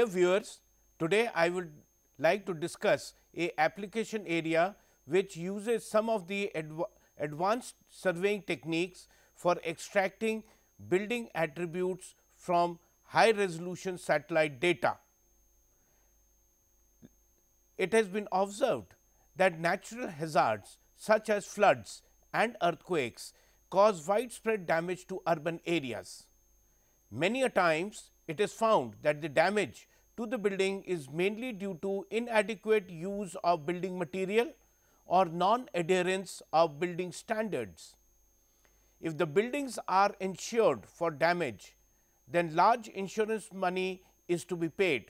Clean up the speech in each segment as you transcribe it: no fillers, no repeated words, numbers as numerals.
Dear viewers, today I would like to discuss a application area which uses some of the advanced surveying techniques for extracting building attributes from high resolution satellite data. It has been observed that natural hazards such as floods and earthquakes cause widespread damage to urban areas. Many a times it is found that the damage to the building is mainly due to inadequate use of building material or non-adherence of building standards. If the buildings are insured for damage, then large insurance money is to be paid.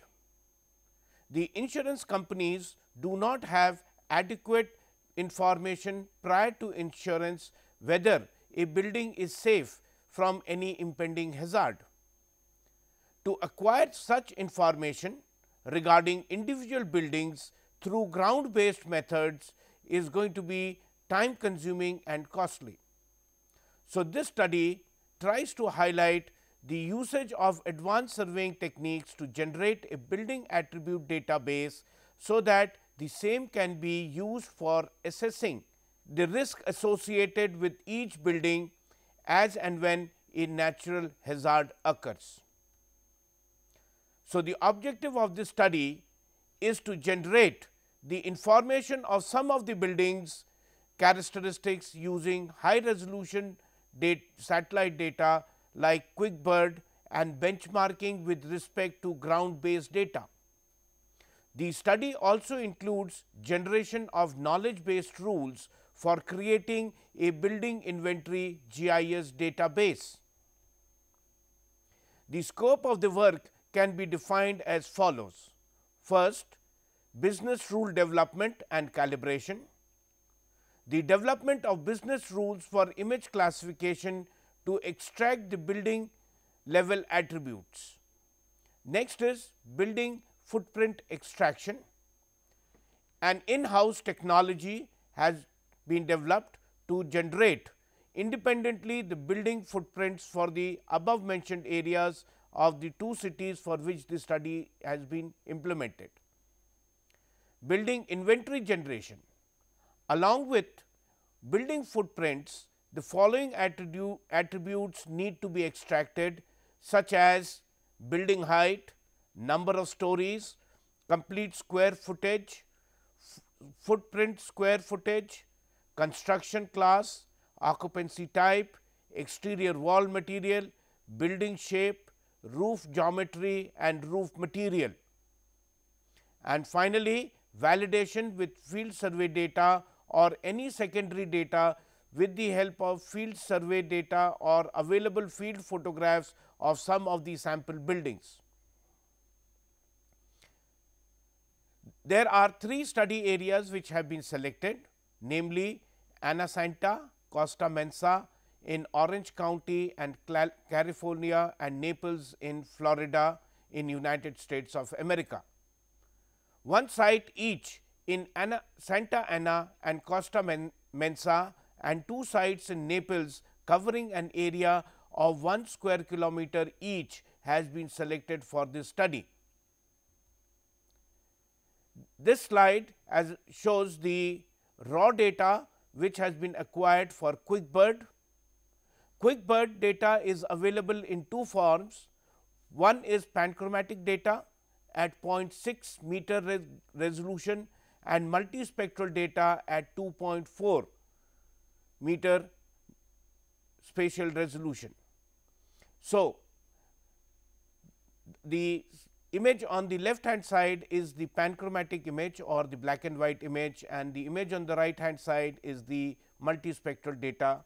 The insurance companies do not have adequate information prior to insurance whether a building is safe from any impending hazard. To acquire such information regarding individual buildings through ground based methods is going to be time consuming and costly. So, this study tries to highlight the usage of advanced surveying techniques to generate a building attribute database, so that the same can be used for assessing the risk associated with each building as and when a natural hazard occurs. So, the objective of this study is to generate the information of some of the buildings characteristics using high resolution satellite data like QuickBird and benchmarking with respect to ground based data. The study also includes generation of knowledge based rules for creating a building inventory GIS database. The scope of the work can be defined as follows. First, business rule development and calibration. The development of business rules for image classification to extract the building level attributes. Next is building footprint extraction. An in-house technology has been developed to generate independently the building footprints for the above mentioned areas of the two cities for which the study has been implemented. Building inventory generation. Along with building footprints, the following attributes need to be extracted, such as building height, number of stories, complete square footage, footprint square footage, construction class, occupancy type, exterior wall material, building shape, roof geometry and roof material. And finally, validation with field survey data or any secondary data with the help of field survey data or available field photographs of some of the sample buildings. There are three study areas which have been selected, namely Ana Santa, Costa Mesa in Orange County and California, and Naples in Florida in United States of America. One site each in Santa Ana and Costa Mesa and two sites in Naples covering an area of 1 square kilometer each has been selected for this study. This slide shows the raw data which has been acquired for QuickBird. QuickBird data is available in two forms. One is panchromatic data at 0.6 meter resolution and multispectral data at 2.4 meter spatial resolution. So, the image on the left hand side is the panchromatic image or the black and white image, and the image on the right hand side is the multispectral data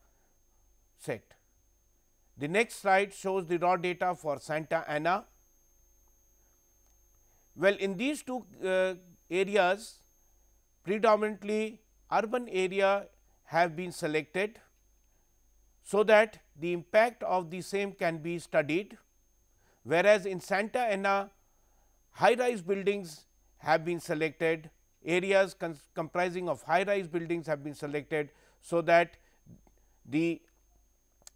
set. The next slide shows the raw data for Santa Ana. Well, in these two areas, predominantly urban area have been selected, so that the impact of the same can be studied, whereas in Santa Ana high rise buildings have been selected, areas comprising of high rise buildings have been selected, so that the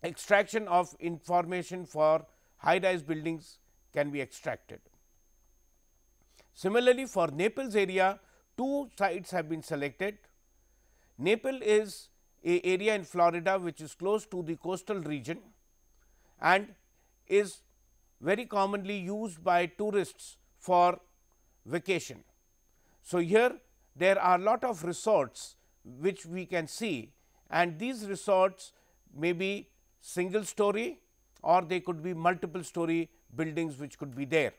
extraction of information for high rise buildings can be extracted. Similarly, for Naples area, two sites have been selected. Naples is a area in Florida which is close to the coastal region and is very commonly used by tourists for vacation. So, here there are lot of resorts which we can see, and these resorts may be single story or they could be multiple story buildings which could be there.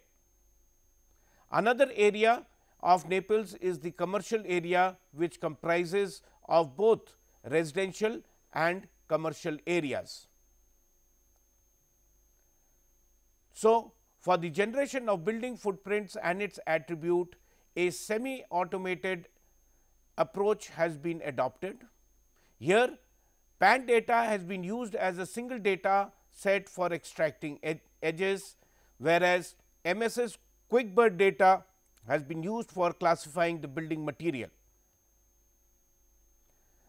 Another area of Naples is the commercial area which comprises of both residential and commercial areas. So, for the generation of building footprints and its attribute, a semi-automated approach has been adopted. Here, PAN data has been used as a single data set for extracting edges, whereas MSS QuickBird data has been used for classifying the building material.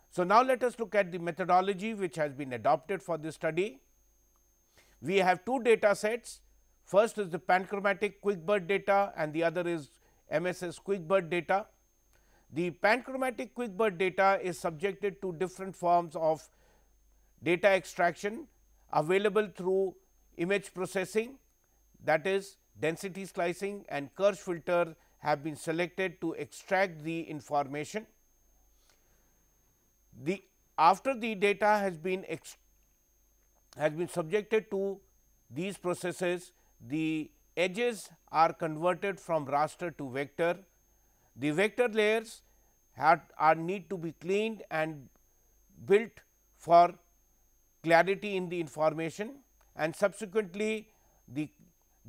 So, now let us look at the methodology which has been adopted for this study. We have two data sets. First is the panchromatic QuickBird data and the other is MSS QuickBird data. The panchromatic QuickBird data is subjected to different forms of data extraction available through image processing, that is density slicing and Kersh filter have been selected to extract the information. After the data has been subjected to these processes, the edges are converted from raster to vector. The vector layers need to be cleaned and built for clarity in the information, and subsequently the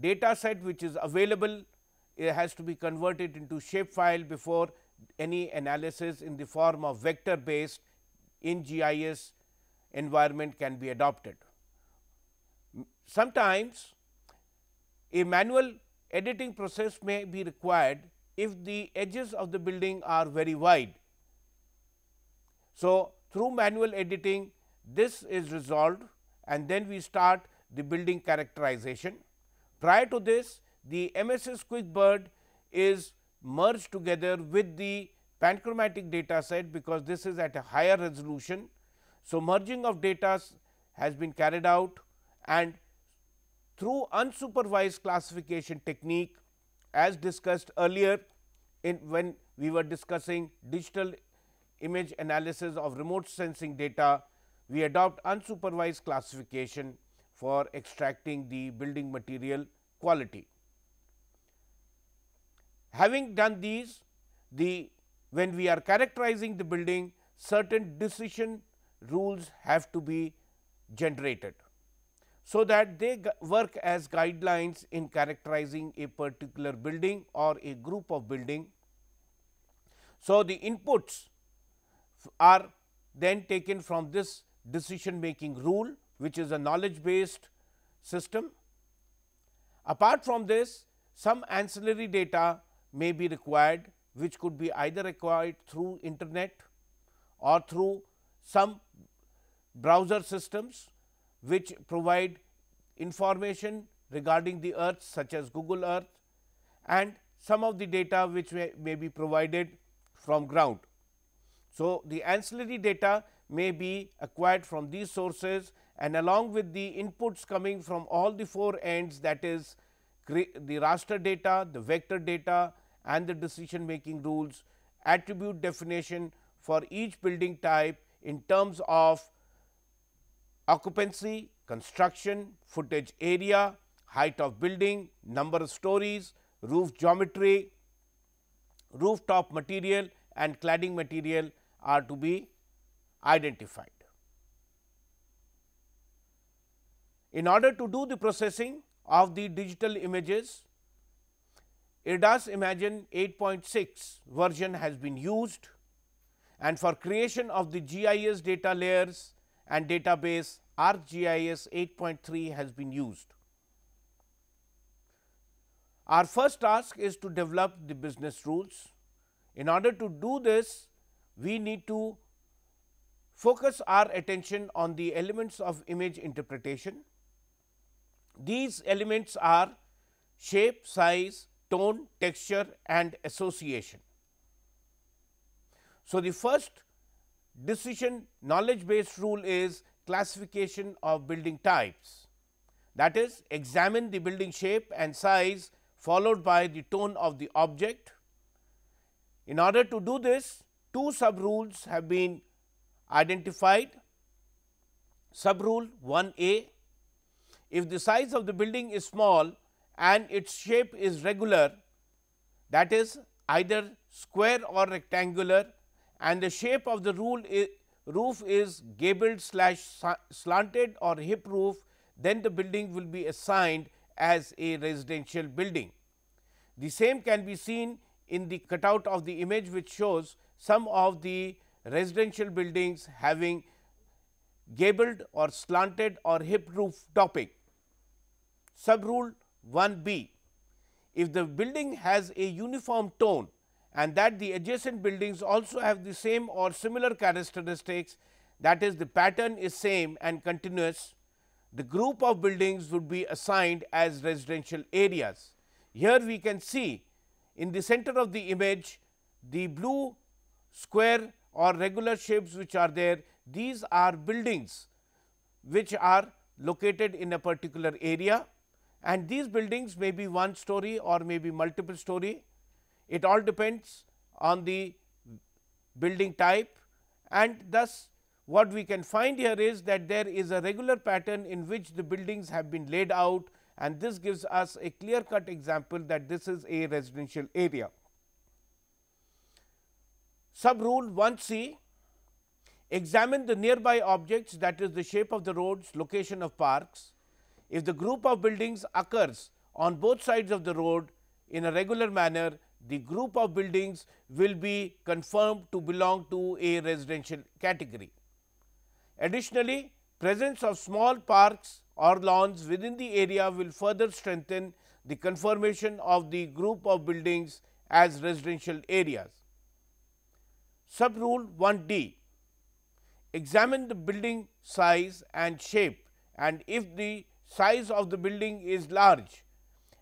data set which is available, it has to be converted into shapefile before any analysis in the form of vector based in GIS environment can be adopted. Sometimes a manual editing process may be required if the edges of the building are very wide. So, through manual editing this is resolved and then we start the building characterization. Prior to this, the MSS QuickBird is merged together with the panchromatic data set because this is at a higher resolution. So, merging of data has been carried out and through unsupervised classification technique as discussed earlier when we were discussing digital image analysis of remote sensing data, we adopt unsupervised classification for extracting the building material quality. Having done these, when we are characterizing the building, certain decision rules have to be generated, so that they work as guidelines in characterizing a particular building or a group of building. So, the inputs are then taken from this decision making rule, which is a knowledge based system. Apart from this, some ancillary data may be required, which could be either acquired through internet or through some browser systems which provide information regarding the earth such as Google Earth, and some of the data which may be provided from ground. So, the ancillary data may be acquired from these sources, and along with the inputs coming from all the four ends, that is the raster data, the vector data and the decision making rules, attribute definition for each building type in terms of occupancy, construction, footage area, height of building, number of stories, roof geometry, rooftop material and cladding material are to be identified. In order to do the processing of the digital images, IRDAS Imagine 8.6 version has been used, and for creation of the GIS data layers and database ArcGIS 8.3 has been used. Our first task is to develop the business rules. In order to do this, we need to focus our attention on the elements of image interpretation. These elements are shape, size, tone, texture and association. So, the first decision knowledge based rule is classification of building types, that is, examine the building shape and size followed by the tone of the object. In order to do this, two sub rules have been identified. Sub rule 1A: if the size of the building is small and its shape is regular, that is either square or rectangular, and the shape of the roof is gabled / slanted or hip roof, then the building will be assigned as a residential building. The same can be seen in the cutout of the image, which shows some of the residential buildings having gabled or slanted or hip roof topping. Sub rule 1B: if the building has a uniform tone and that the adjacent buildings also have the same or similar characteristics, that is, the pattern is same and continuous, the group of buildings would be assigned as residential areas. Here we can see in the center of the image the blue square or regular shapes which are there. These are buildings which are located in a particular area, and these buildings may be one story or may be multiple story. It all depends on the building type, and thus what we can find here is that there is a regular pattern in which the buildings have been laid out, and this gives us a clear cut example that this is a residential area. Sub rule 1C: examine the nearby objects, that is, the shape of the roads, location of parks. If the group of buildings occurs on both sides of the road in a regular manner, the group of buildings will be confirmed to belong to a residential category. Additionally, presence of small parks or lawns within the area will further strengthen the confirmation of the group of buildings as residential areas. Sub rule 1D: examine the building size and shape, and if the size of the building is large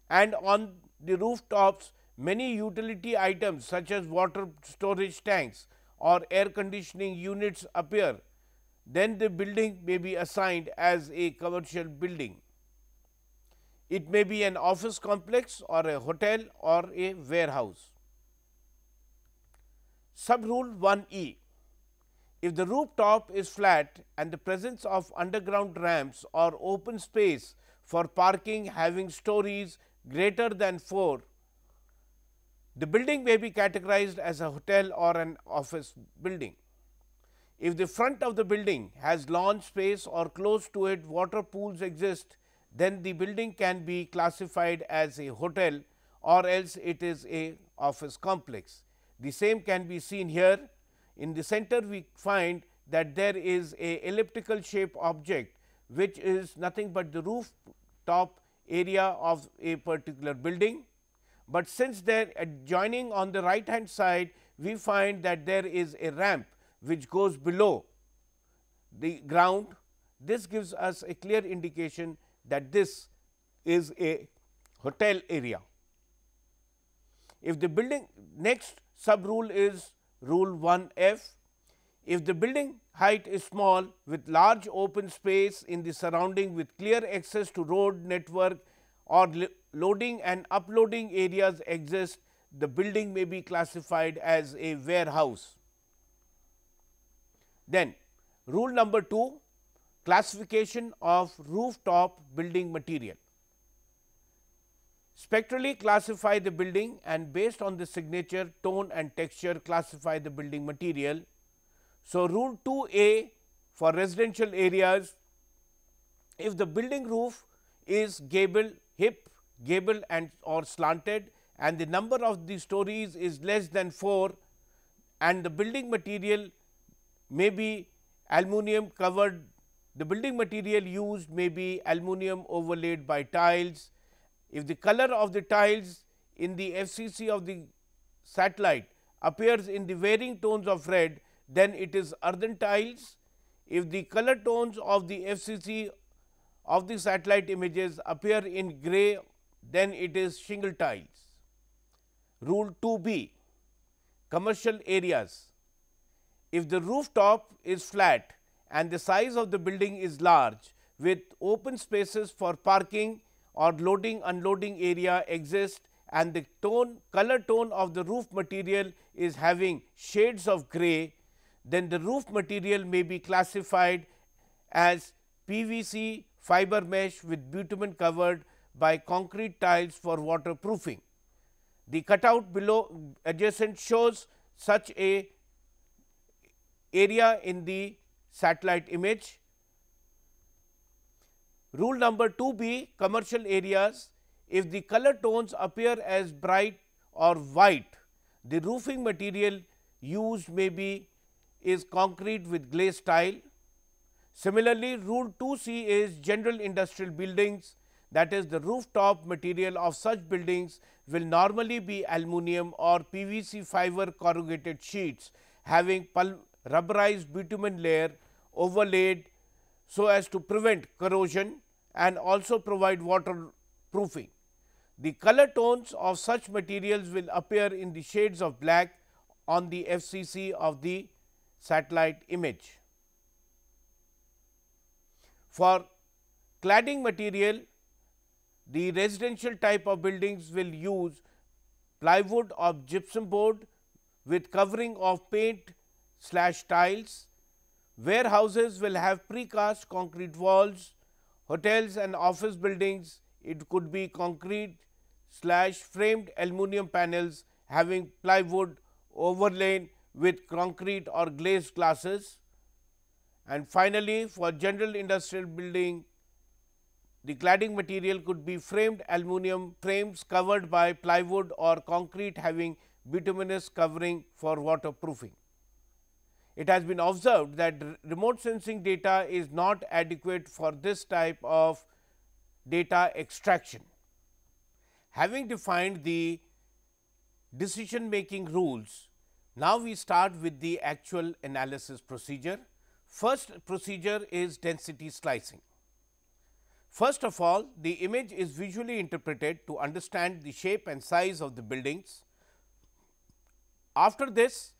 and on the rooftops many utility items such as water storage tanks or air conditioning units appear, then the building may be assigned as a commercial building. It may be an office complex or a hotel or a warehouse. Sub rule 1E: if the rooftop is flat and the presence of underground ramps or open space for parking having stories greater than 4, the building may be categorized as a hotel or an office building. If the front of the building has lawn space or close to it water pools exist, then the building can be classified as a hotel, or else it is a office complex. The same can be seen here. In the center we find that there is a elliptical shape object which is nothing but the rooftop area of a particular building, but since they are adjoining on the right hand side, we find that there is a ramp which goes below the ground. This gives us a clear indication that this is a hotel area. If the building, next sub rule is rule 1F: if the building height is small with large open space in the surrounding with clear access to road network or loading and uploading areas exist, the building may be classified as a warehouse. Then rule number 2: classification of rooftop building material. Spectrally classify the building and based on the signature, tone and texture classify the building material. So, rule 2A for residential areas: if the building roof is gable, hip, gable and or slanted and the number of the stories is less than 4 and the building material may be aluminum covered, the building material used may be aluminum overlaid by tiles. If the color of the tiles in the FCC of the satellite appears in the varying tones of red, then it is earthen tiles. If the color tones of the FCC of the satellite images appear in gray, then it is shingle tiles. Rule 2b, commercial areas. If the rooftop is flat and the size of the building is large with open spaces for parking or loading unloading area exist and the color tone of the roof material is having shades of gray, then the roof material may be classified as PVC fiber mesh with bitumen covered by concrete tiles for waterproofing. The cutout below adjacent shows such a area in the satellite image. Rule number 2b, commercial areas. If the color tones appear as bright or white, the roofing material used is concrete with glazed tile. Similarly, rule 2c is general industrial buildings, that is the rooftop material of such buildings will normally be aluminum or PVC fiber corrugated sheets having rubberized bitumen layer overlaid so as to prevent corrosion and also provide waterproofing. The color tones of such materials will appear in the shades of black on the FCC of the satellite image. For cladding material, the residential type of buildings will use plywood or gypsum board with covering of paint/tiles. Warehouses will have precast concrete walls. Hotels and office buildings, it could be concrete/framed aluminum panels having plywood overlain with concrete or glazed glasses. And finally, for general industrial building, the cladding material could be framed aluminum frames covered by plywood or concrete having bituminous covering for waterproofing. It has been observed that remote sensing data is not adequate for this type of data extraction. Having defined the decision making rules, now we start with the actual analysis procedure. First procedure is density slicing. First of all, the image is visually interpreted to understand the shape and size of the buildings. After this,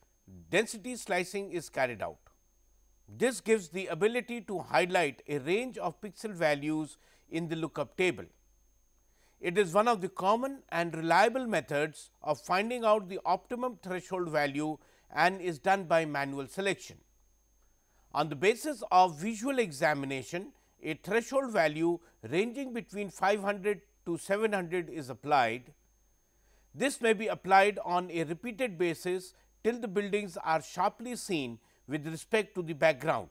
density slicing is carried out. This gives the ability to highlight a range of pixel values in the lookup table. It is one of the common and reliable methods of finding out the optimum threshold value and is done by manual selection. On the basis of visual examination, a threshold value ranging between 500 to 700 is applied. This may be applied on a repeated basis till the buildings are sharply seen with respect to the background.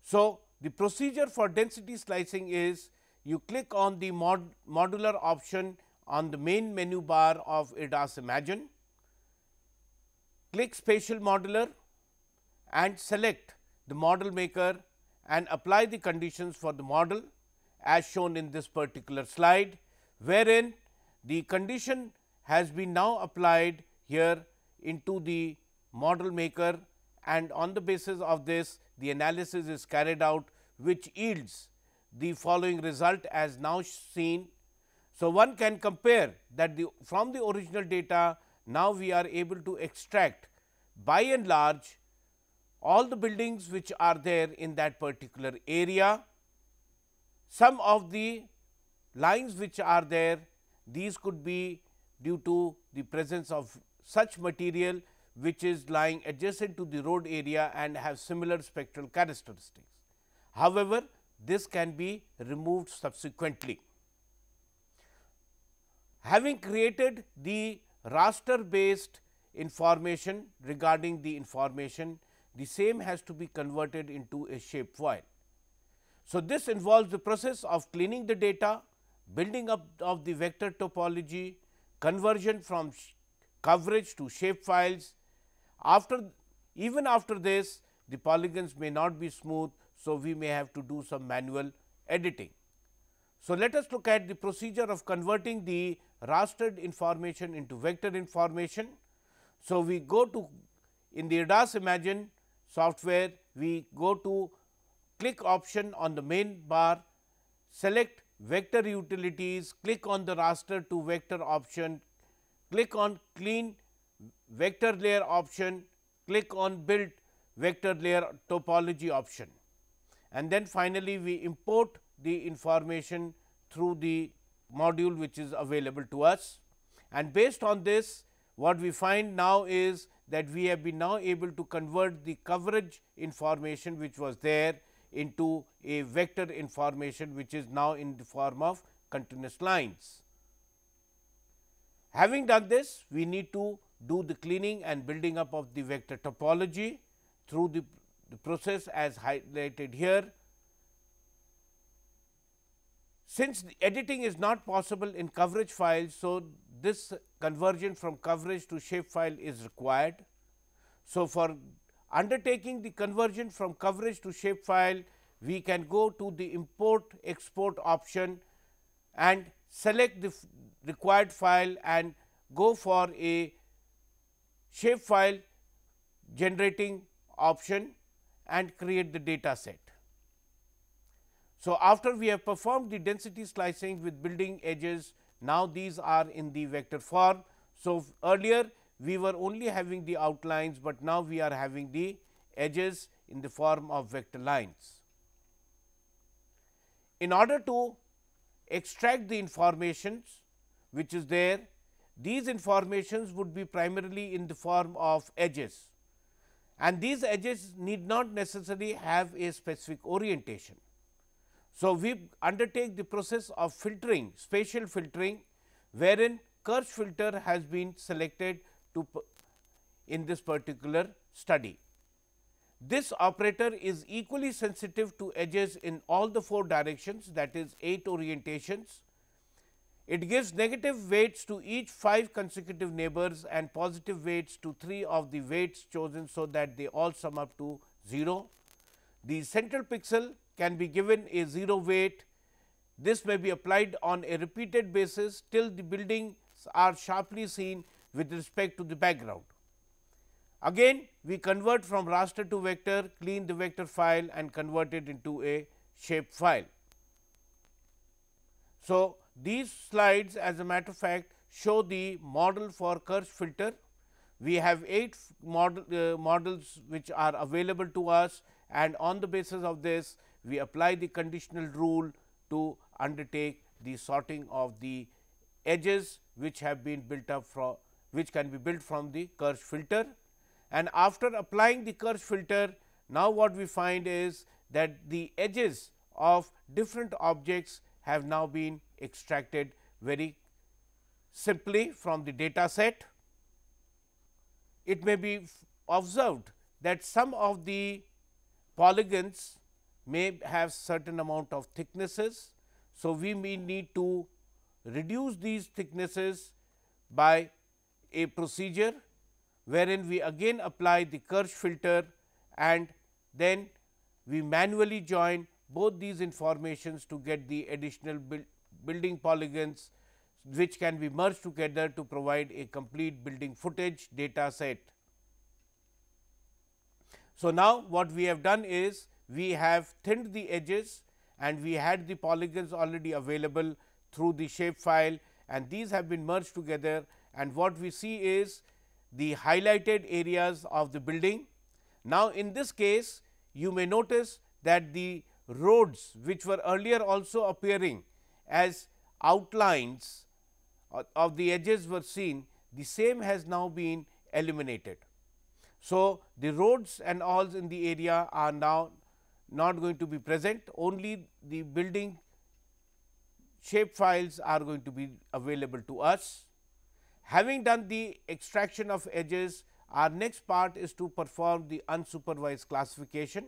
So, the procedure for density slicing is you click on the modular option on the main menu bar of ADAS Imagine, click Spatial Modeler and select the model maker and apply the conditions for the model as shown in this particular slide, wherein the condition has been now applied here into the model maker, and on the basis of this the analysis is carried out, which yields the following result as now seen. So, one can compare that from the original data now we are able to extract by and large all the buildings which are there in that particular area. Some of the lines which are there, these could be due to the presence of such material which is lying adjacent to the road area and have similar spectral characteristics. However, this can be removed subsequently. Having created the raster based information regarding the information, the same has to be converted into a shapefile. So, this involves the process of cleaning the data, building up of the vector topology, conversion from coverage to shapefiles. Even after this, the polygons may not be smooth. So, we may have to do some manual editing. So, let us look at the procedure of converting the rastered information into vector information. So, we go to in the ADAS Imagine software, we go to click option on the main bar, select vector utilities, click on the raster to vector option, click on clean vector layer option, click on build vector layer topology option, and then finally, we import the information through the module which is available to us. And based on this, what we find now is that we have been now able to convert the coverage information which was there into a vector information which is now in the form of continuous lines. Having done this, we need to do the cleaning and building up of the vector topology through the process as highlighted here. Since the editing is not possible in coverage files, so this conversion from coverage to shapefile is required. So, for undertaking the conversion from coverage to shapefile, we can go to the import export option and select the required file and go for a shapefile generating option and create the data set. So, after we have performed the density slicing with building edges, now these are in the vector form. So, earlier we were only having the outlines, but now we are having the edges in the form of vector lines. In order to extract the informations which is there, these informations would be primarily in the form of edges, and these edges need not necessarily have a specific orientation. So, we undertake the process of filtering, spatial filtering, wherein Kersh filter has been selected to in this particular study. This operator is equally sensitive to edges in all the 4 directions, that is 8 orientations. It gives negative weights to each 5 consecutive neighbors and positive weights to 3 of the weights chosen, so that they all sum up to 0. The central pixel can be given a 0 weight. This may be applied on a repeated basis till the buildings are sharply seen with respect to the background. Again, we convert from raster to vector, clean the vector file and convert it into a shape file. So, these slides, as a matter of fact, show the model for Kersh filter. We have 8 models which are available to us, and on the basis of this, we apply the conditional rule to undertake the sorting of the edges which have been built up from, which can be built from the Kersh filter. And after applying the Kersh filter, now what we find is that the edges of different objects have now been extracted very simply from the data set. It may be observed that some of the polygons may have certain amount of thicknesses. So, we may need to reduce these thicknesses by a procedure, wherein we again apply the Kersh filter and then we manually join both these informations to get the additional building polygons, which can be merged together to provide a complete building footage data set. So, now what we have done is we have thinned the edges and we had the polygons already available through the shape file, and these have been merged together, and what we see is the highlighted areas of the building. Now, in this case, you may notice that the roads which were earlier also appearing as outlines of the edges were seen, the same has now been eliminated. So, the roads and alls in the area are now not going to be present, only the building shape files are going to be available to us. Having done the extraction of edges, our next part is to perform the unsupervised classification.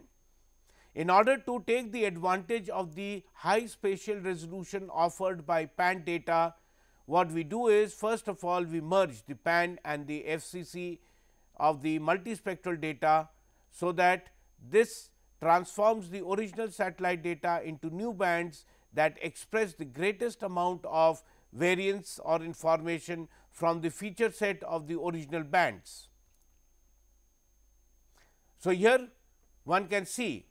In order to take the advantage of the high spatial resolution offered by PAN data, what we do is, first of all, we merge the PAN and the FCC of the multispectral data, so that this transforms the original satellite data into new bands that express the greatest amount of variance or information from the feature set of the original bands. So, here one can see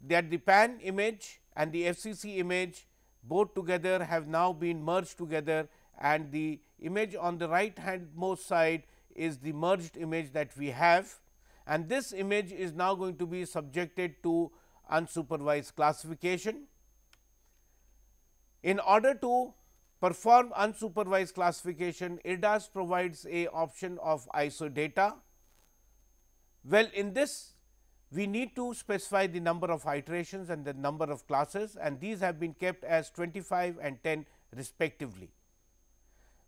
that the PAN image and the FCC image both together have now been merged together, and the image on the right hand most side is the merged image that we have, and this image is now going to be subjected to unsupervised classification. In order to perform unsupervised classification, ADAS provides a option of ISO data. Well, in this we need to specify the number of iterations and the number of classes, and these have been kept as 25 and 10 respectively.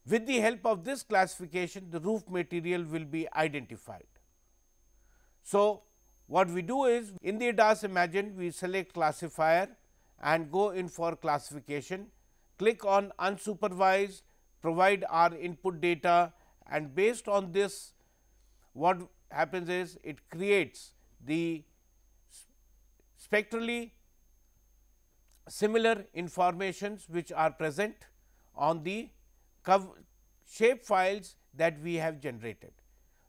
With the help of this classification, the roof material will be identified. So, what we do is, in the ADAS Imagine, we select classifier and go in for classification, click on unsupervised, provide our input data, and based on this, what happens is it creates the spectrally similar informations which are present on the shape files that we have generated.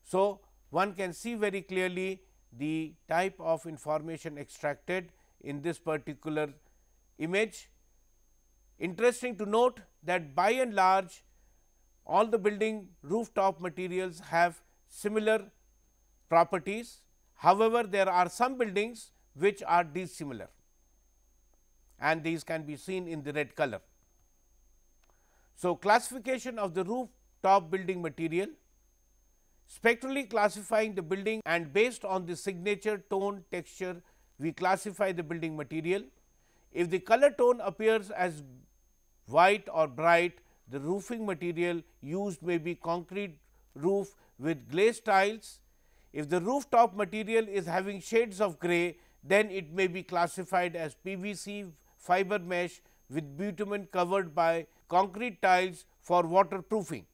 So, one can see very clearly the type of information extracted in this particular image. Interesting to note that by and large all the building rooftop materials have similar properties. However, there are some buildings which are dissimilar, and these can be seen in the red color. So, classification of the rooftop building material, spectrally classifying the building, and based on the signature tone texture we classify the building material. If the color tone appears as white or bright, the roofing material used may be concrete roof with glazed tiles. If the rooftop material is having shades of gray, then it may be classified as PVC fiber mesh with bitumen covered by concrete tiles for waterproofing.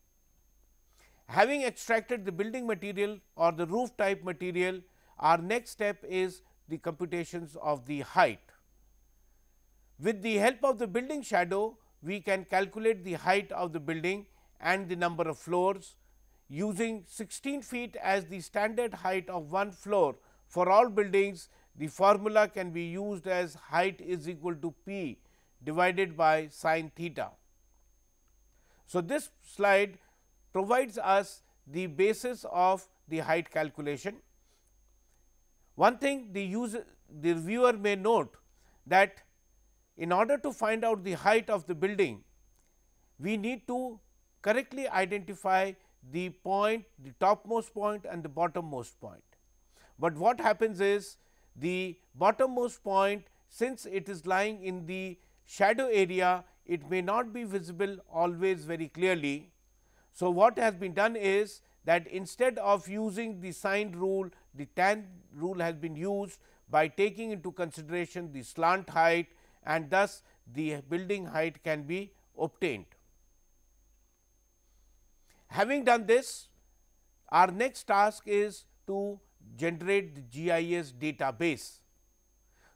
Having extracted the building material or the roof type material, our next step is the computations of the height. With the help of the building shadow, we can calculate the height of the building and the number of floors. Using 16 feet as the standard height of one floor for all buildings, the formula can be used as height is equal to P divided by sin theta. So, this slide provides us the basis of the height calculation. One thing the viewer may note that in order to find out the height of the building, we need to correctly identify the point, the topmost point and the bottommost point. But what happens is, the bottommost point, since it is lying in the shadow area, it may not be visible always very clearly. So, what has been done is that instead of using the sine rule, the tan rule has been used by taking into consideration the slant height, and thus the building height can be obtained. Having done this, our next task is to generate the GIS database.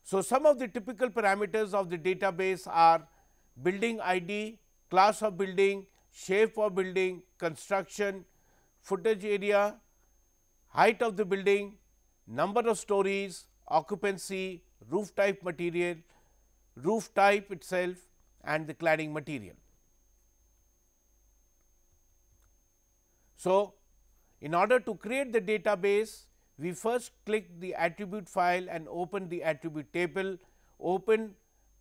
So, some of the typical parameters of the database are building ID, class of building, shape of building, construction, footage area, height of the building, number of stories, occupancy, roof type material, roof type itself, and the cladding material. So, in order to create the database, we first click the attribute file and open the attribute table.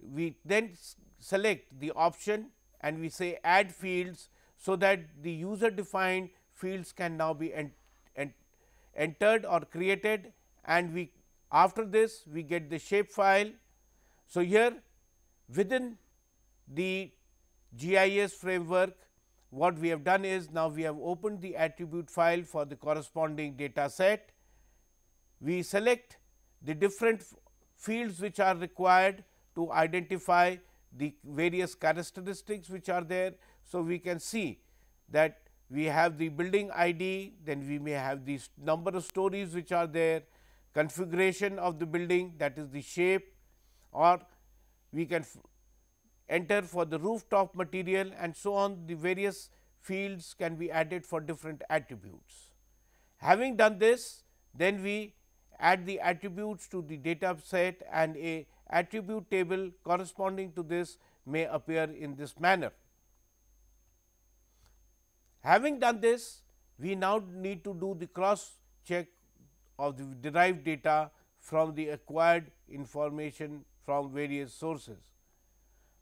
We then select the option and we say add fields, so that the user defined fields can now be entered or created, and after this we get the shape file. So, here within the GIS framework, what we have done is, now we have opened the attribute file for the corresponding data set. We select the different fields which are required to identify the various characteristics which are there. So, we can see that we have the building ID, then we may have the number of stories which are there, configuration of the building, that is the shape, or we can enter for the rooftop material, and so on. The various fields can be added for different attributes. Having done this, then we add the attributes to the data set, and a attribute table corresponding to this may appear in this manner. Having done this, we now need to do the cross check of the derived data from the acquired information from various sources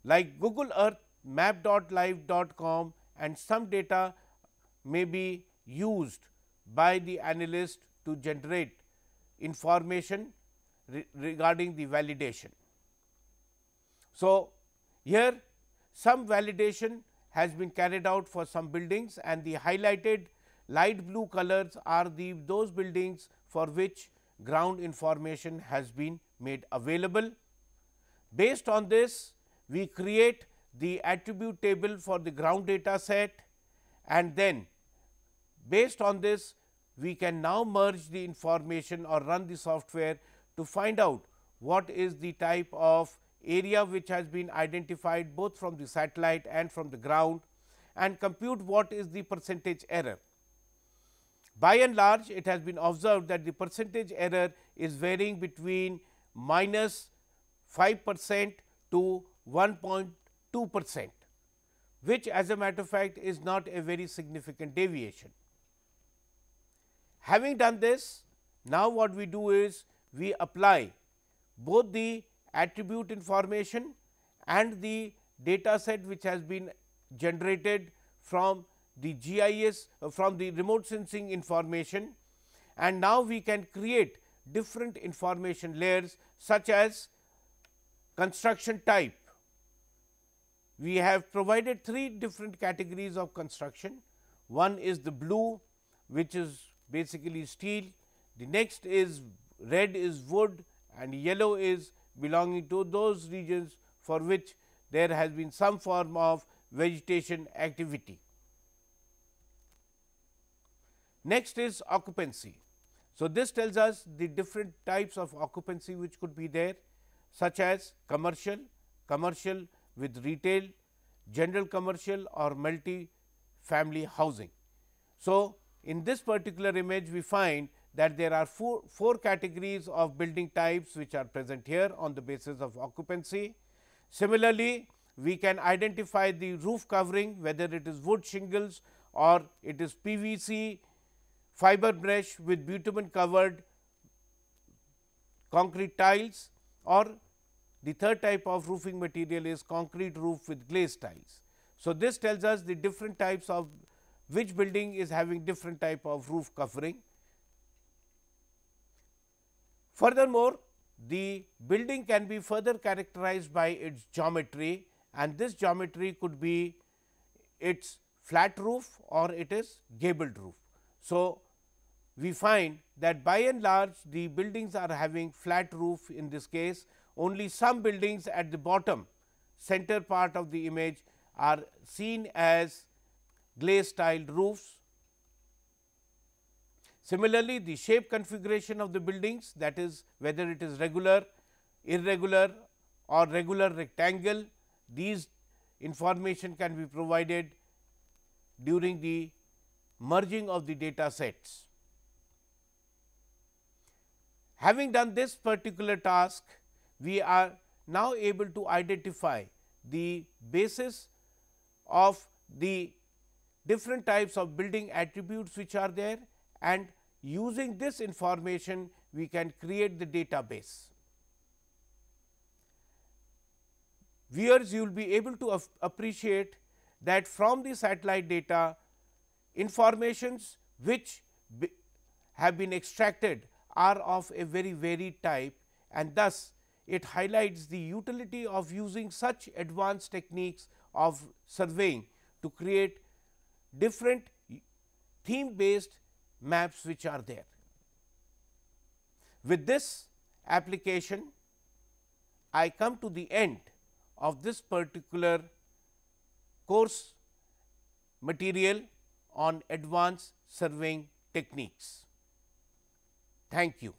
like Google Earth, map.live.com, and some data may be used by the analyst to generate information regarding the validation. So, here some validation has been carried out for some buildings, and the highlighted light blue colors are those buildings for which ground information has been made available. Based on this, we create the attribute table for the ground data set, and then based on this we can now merge the information or run the software to find out what is the type of area which has been identified both from the satellite and from the ground, and compute what is the percentage error. By and large, it has been observed that the percentage error is varying between -5% to 1.2%, which as a matter of fact is not a very significant deviation. Having done this, now what we do is we apply both the attribute information and the data set which has been generated from the GIS, from the remote sensing information, and now we can create different information layers such as construction type. We have provided 3 different categories of construction. One is the blue, which is basically steel, the next is red is wood, and yellow is belonging to those regions for which there has been some form of vegetation activity. Next is occupancy. So, this tells us the different types of occupancy which could be there, such as commercial, commercial with retail, general commercial or multi-family housing. So, in this particular image we find that there are four categories of building types which are present here on the basis of occupancy. Similarly, we can identify the roof covering, whether it is wood shingles or it is PVC fiber mesh with bitumen covered concrete tiles, or the third type of roofing material is concrete roof with glazed tiles. So, this tells us the different types of which building is having different type of roof covering. Furthermore, the building can be further characterized by its geometry, and this geometry could be its flat roof or it is gabled roof. So, we find that by and large the buildings are having flat roof. In this case, only some buildings at the bottom center part of the image are seen as glazed tiled roofs. Similarly, the shape configuration of the buildings, that is whether it is regular, irregular or regular rectangle, these information can be provided during the merging of the data sets. Having done this particular task, we are now able to identify the basis of the different types of building attributes which are there, and using this information we can create the database. Viewers, you will be able to appreciate that from the satellite data, informations which have been extracted are of a very varied type, and thus it highlights the utility of using such advanced techniques of surveying to create different theme based maps which are there. With this application, I come to the end of this particular course material on advanced surveying techniques. Thank you.